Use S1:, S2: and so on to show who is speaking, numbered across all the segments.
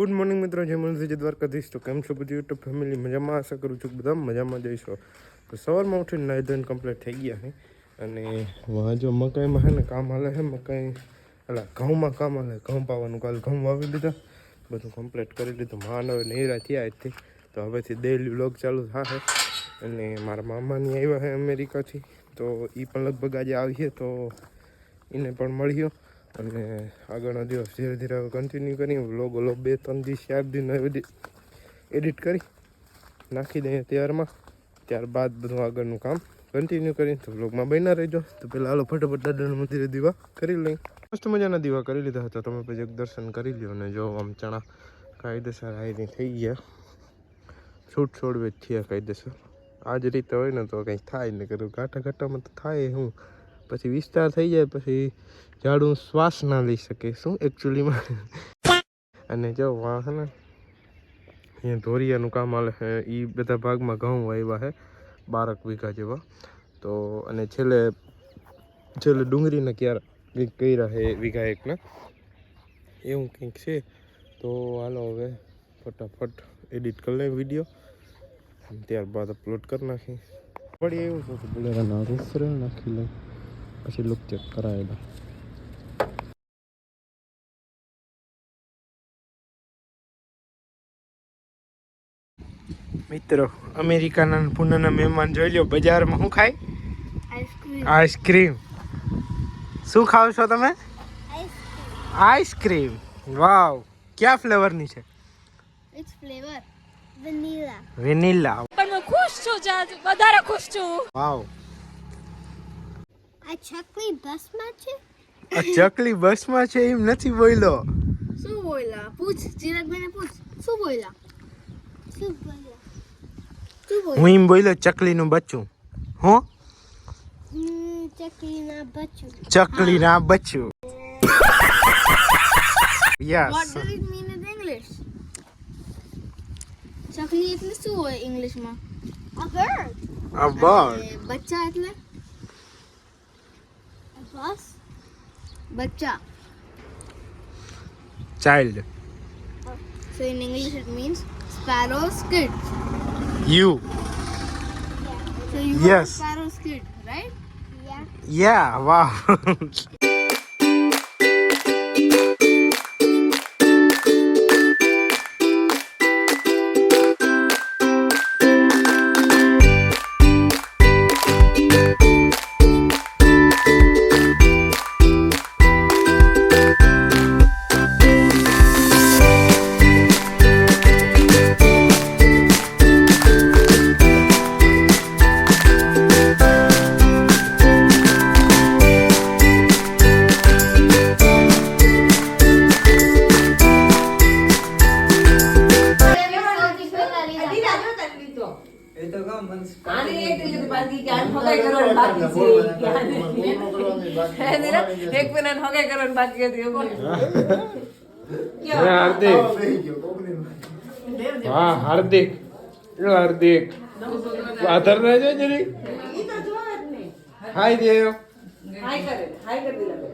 S1: Good morning મિત્રો, જય મનસી દ્વારકાધીશ. તો કેમ છો બધી યુટ્યુબ ફેમિલી? મજામાં? આશા કરું છું બધા મજામાં જઈશો. તો સવારમાં ઉઠીને નાઈ ધોઈને કમ્પ્લીટ થઈ ગયા છે અને વાં જો મકાઈમાં છે ને કામ હાલે છે. મકાઈ એટલે ઘઉંમાં કામ હાલે. ઘઉં પાવાનું કાલે ઘઉં વાવી લીધા, બધું કમ્પ્લીટ કરી લીધું. માન હવે નેરા થયા આજથી, તો હવેથી ડેલી વ્લોગ ચાલુ થશે. અને મારા મામાની આવ્યા છે અમેરિકાથી, તો એ પણ લગભગ આજે આવીએ તો એને પણ મળ્યો. અને આગળનો દિવસ ધીરે ધીરે હવે કન્ટિન્યુ કરી વ્લોગ 2-3 દિવસ 4 દિન એડિટ કરી નાખી દઈએ તૈયારમાં. ત્યારબાદ બધું આગળનું કામ કન્ટિન્યુ કરી તો વ્લોગમાં બન્યા રહેજો. તો પહેલાં હાલો ફટાફટ દાદાના મંદિરે દીવા કરી લઈ. મસ્ત મજાના દીવા કરી લીધા હતા, તમે પછી એક દર્શન કરી લ્યો. અને જો આમ ચણા કાયદેસર હાઈની થઈ ગયા, છૂટ છોડવે જ થયા કાયદેસર. આ જ રીતે હોય ને તો કંઈ થાય ને, કરું ઘાટા ઘાટામાં તો થાય શું, પછી વિસ્તાર થઈ જાય, પછી ઝાડું શ્વાસ ના લઈ શકે શું એકચ્યુઅલીમાં. અને જો વાં છે ને અહીંયા ધોરિયાનું કામ હાલે છે. એ બધા ભાગમાં ઘઉં વાવ્યા છે 12 વીઘા જેવા. તો અને છેલ્લે ડુંગળીના ક્યારે કંઈક કર્યા છે વીઘા એકના, એવું કંઈક છે. તો હાલો હવે ફટાફટ એડિટ કરી લઈએ વિડીયો, ત્યારબાદ અપલોડ કરી નાખી. વળી એવું છે કે બોલેરાના રૂફરે નાખી લઈ, પછી લુક ચેક કરાવેલા. મિત્રો, અમેરિકાના પુનાના મહેમાન જોઈ લો, બજારમાં શું ખાય? આઈસ્ક્રીમ. શું ખાવ છો તમે? આઈસ્ક્રીમ. વાવ, કયા ફ્લેવરની છે?
S2: Which flavor? Vanilla.
S1: વેનીલા.
S3: પણ હું ખુશ છું, જાજ વધારે ખુશ છું.
S1: વાવ.
S2: આ ચકલી બસમાં છે?
S1: આ ચકલી બસમાં છે એમ નથી બોલ્યો.
S2: શું બોલ્યા? પૂછ, ચિરાગભાઈને પૂછ. શું બોલ્યા? શું બોલ્યા?
S1: હું એમ બોલ્યો ચકલીનું બચ્ચું. હું
S2: ચકલીના બચ્ચું.
S1: ચકલીના બચ્ચું. Yes.
S2: What does it mean in English? ચકલી એટલે શું હોય ઇંગ્લિશમાં? A bird.
S1: A bird.
S2: અને બચ્ચા એટલે? A bus. બચ્ચા.
S1: Child.
S2: So in English it means sparrow's kid.
S1: You.
S2: So you
S1: Yes.
S2: are sparrow's kid, right? Yeah.
S1: Yeah. Wow. હાર્દિક આધાર ના જાય જરી હાય દેયો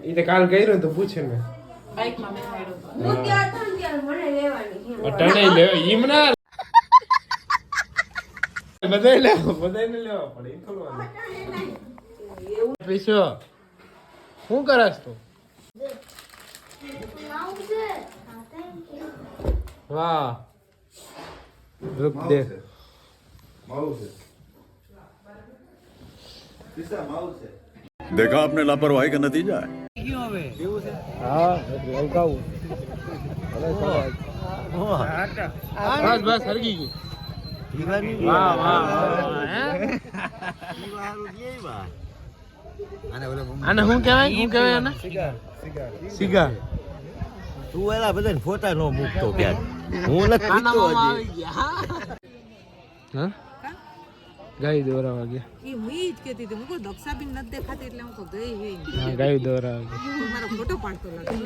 S1: એ તો કાલ કર્યો તો પૂછે ને અટાણે લે ઈમના બધાય લેવો બધાયને લેવા પડે ઈ ખોલવાનું પૈસો શું કરસ તું? વાહ, रुक दे
S4: देखा आपने लापरवाही का नतीजा है.
S1: हाँ लौकाऊ बस बस हरगी की वाह वाह આને શું કહેવાય આને? સિગા.
S5: તું એલા બધાને ફોટા નો મૂકતો ક્યાંક. હું નથી પીતો હજી.
S1: હા ગાય દોરાવા ગયા.
S3: ઈ હું ઈ જ કહેતી હતી, મુકો દક્ષાબીન નથી દેખાતી એટલે હું તો ગઈ હઈ.
S1: હા ગાય દોરાવા ગયા.
S3: તું મારો ફોટો પાડતો લાગે.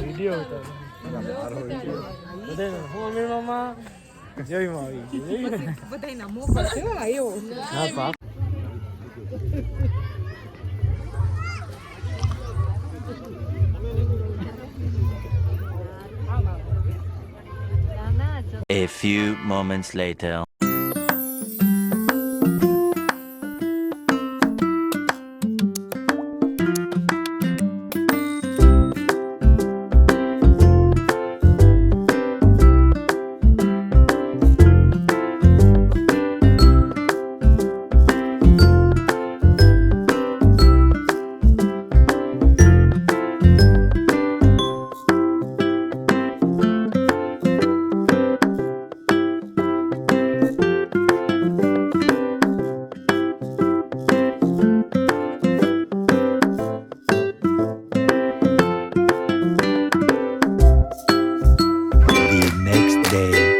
S1: વિડિયો ઉતાર. બધાને હું અમીર મામા જયમાં આવી ગઈ.
S3: બધાયના મોકલ છે આયો.
S1: હા પાપ.
S6: A few moments later. The next day.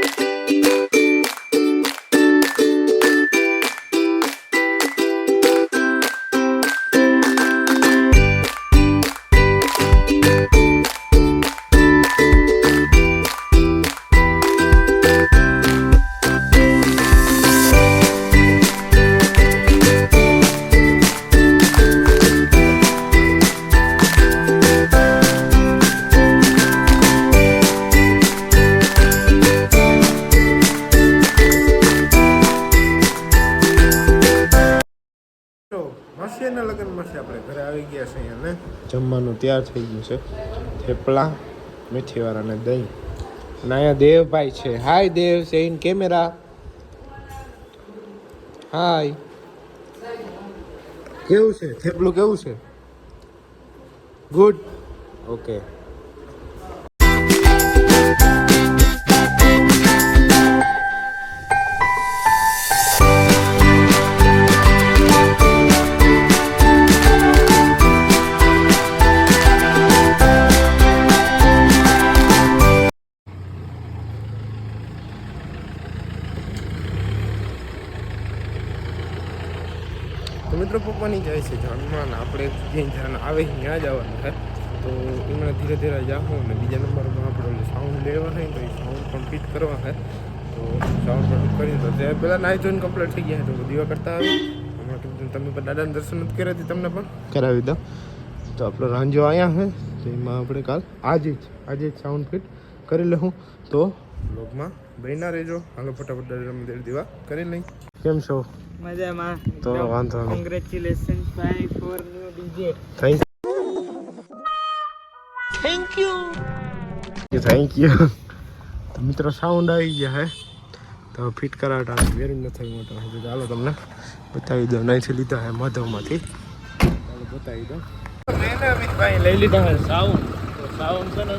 S1: તો માસીના લગ્નમાં છે આપણે ઘરે આવી ગયા છે અહીંયા ને જમવાનું તૈયાર થઈ ગયું છે થેપલા મેથીવાળા ને દહીં અને અહીંયા દેવભાઈ છે હાય દેવ સેઇન કેમેરા હાય કેવું છે થેપલું કેવું છે ગુડ ઓકે તો મિત્રો પપ્પાની જાય છે જાનમાં ને આપણે જ્યાં જાન આવે ત્યાં જવાનું છે તો એમાં ધીરે ધીરે જાઉં અને બીજા નંબરમાં આપણે સાઉન્ડ લેવા છે તો એ સાઉન્ડ પણ ફિટ કરવા છે તો સાઉન્ડ પણ ફિટ કરી તો ત્યાં પહેલાં નાઈ જોઈને કમ્પ્લીટ થઈ ગયા તો દીવા કરતા આવી હમણાં તમે પણ દાદાને દર્શન નથી કર્યા હતી તમને પણ કરાવી દો તો આપણો રાંજો આવ્યા છે તો એમાં આપણે કાલ આજે જ સાઉન્ડ ફિટ કરી લઉં તો બ્લોગમાં બન્યા રહેજો હાલો ફટાફટ દાદા દીવા કરી લઈ કેમ છો
S3: મજામાં
S1: તો વાંધો નહીં
S3: કોંગ્રેચ્યુલેશન ભાઈ for new DJ
S1: thank you તો મિત્રો સાઉન્ડ આવી ગયા હે તો ફિટ કરાવતા વેરી નથી મોટો હજુ ચાલો તમને બતાવી દો અહીંથી લીધા હે માધવમાંથી ચાલો બતાવી દો મેં અમિતભાઈ લઈ લીધા હે સાઉન્ડ તો સાઉન્ડ છે ને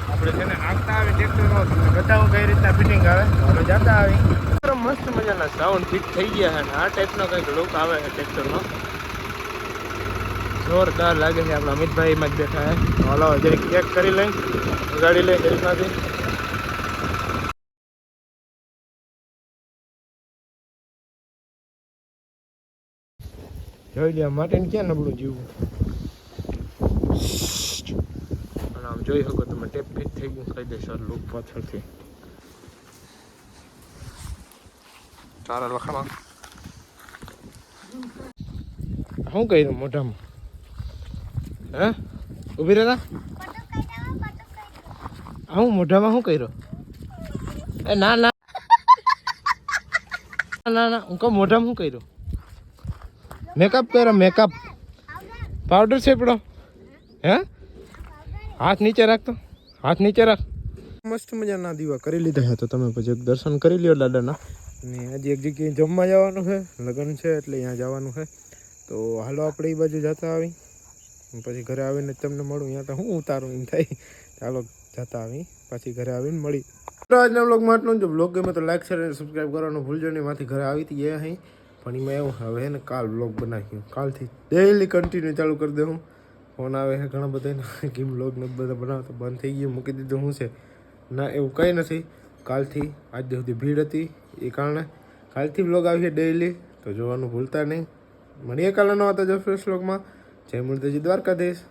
S1: આપણે છે ને નાખતા આવે ટ્રેક્ટરમાં તમને બતાવું કઈ રીતના ફિટિંગ આવે હવે જતા આવી મસ્ત મજાના સાઉન્ડ ફિટ થઈ ગયા છે ને આ ટાઈપનો કંઈક લુક આવે છે ટ્રેક્ટરનો જોરદાર લાગે છે આપણા અમિતભાઈ માં જ બેઠા હે હાલો જરીક ચેક કરી લઈ ગાડી લઈ જરીકમાંથી જોઈ લે માટે ક્યાં નબળું જીવવું અને આમ જોઈ શકો તમે ટેપ ફિટ થઈ ગયું કાયદેસર લુક પાછળથી તારા લખાણા શું કર્યું મોઢામાં હે ઊભી રહેતા હું મોઢામાં શું કર્યો એ ના ના ના ના હું કહું મોઢામાં શું કર્યું મેકઅપ કર્યો મેકઅપ પાવડર છેપડો હે હાથ નીચે રાખતો હાથ નીચે રાખ મસ્ત મજાના દીવા કરી લીધા છે તો તમે પછી દર્શન કરી લ્યો દાદાના ને આજે એક જગ્યાએ જમવા જવાનું છે લગ્ન છે એટલે અહીંયા જવાનું છે તો હાલો આપણે એ બાજુ જતા આવી પછી ઘરે આવીને તમને મળું અહીંયા તો હું ઉતારું એમ થાય ચાલો જતા આવી પછી ઘરે આવીને મળી આજના બ્લોગમાં આટલું જો બ્લોગ ગમે તો લાઈક શેર અને સબસ્ક્રાઈબ કરવાનું ભૂલજો નહીં માંથી ઘરે આવી હતી ગયા અહીં પણ એમાં એવું હવે ને કાલ બ્લોગ બનાવ્યું કાલથી ડેઈલી કન્ટિન્યુ ચાલુ કરી દઉં ફોન આવે છે ઘણા બધા કે બ્લોગ નથી બધા બનાવતો બંધ થઈ ગયું મૂકી દીધું શું છે ના એવું કંઈ નથી કાલથી આજ સુધી ભીડ હતી એ કારણે કાલથી બ્લોગ આવી છે ડેઈલી તો જોવાનું ભૂલતા નહીં મળીએ કાલે નવા તાજા ફ્રેશ બ્લોગમાં જય મુરદાજી દ્વારકાધીશ